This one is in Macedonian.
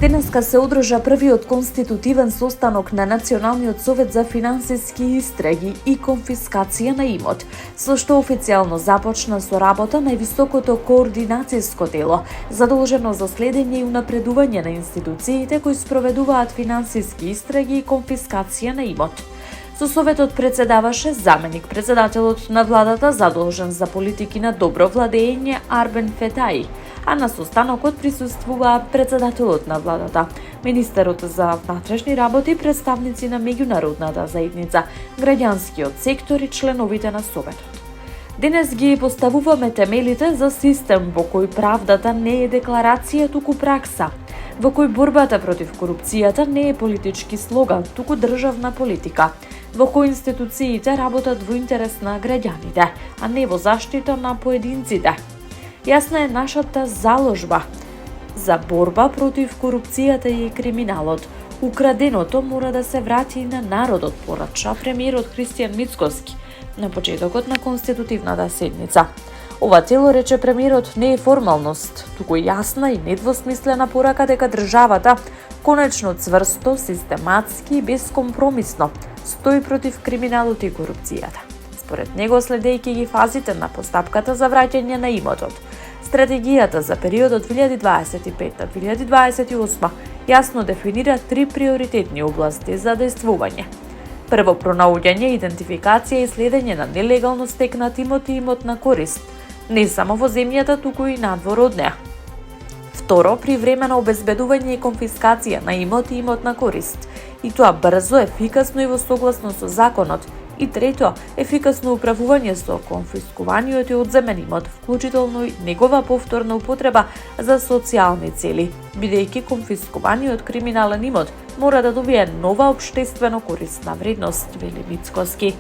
Денеска се одржа првиот конститутивен состанок на Националниот совет за финансиски истраги и конфискација на имот, со што официјално започна со работа највисокото координацијско тело, задолжено за следење и унапредување на институциите кои спроведуваат финансиски истраги и конфискација на имот. Со советот председаваше заменик председателот на владата задолжен за политики на добро владење Арбен Фетаи, а на состанокот присуствуваа председателот на владата, министерот за внатрешни работи, представници на меѓународната заедница, граѓанскиот сектор и членовите на советот. Денес ги поставуваме темелите за систем во кој правдата не е декларација, туку пракса, во кој борбата против корупцијата не е политички слоган, туку државна политика, во кој институциите работат во интерес на граѓаните, а не во заштита на поединците. Јасна е нашата заложба за борба против корупцијата и криминалот. Украденото мора да се врати на народот, порача премиерот Христијан Мицкоски на почетокот на конститутивната седница. Ова цело, рече премиерот, не е формалност, туку јасна и недвосмислена порака дека државата конечно цврсто, систематски и бескомпромисно стои против криминалот и корупцијата. Според него, следејќи ги фазите на постапката за враќање на имотот, стратегијата за периодот 2025-2028 јасно дефинира 3 приоритетни области за действување. Прво, пронаоѓање, идентификација и следење на нелегално стекнат имот и имот на корист, не само во земјата, туку и надвор од неа. Второ, привремено обезбедување и конфискација на имот и имот на корист, и тоа брзо, ефикасно и во согласност со законот. И трето, ефикасно управување со конфискуваниот и одземен имот, вклучително и негова повторна употреба за социјални цели, бидејќи конфискуваниот криминален имот мора да добие нова општествено корисна вредност, вели Мицкоски.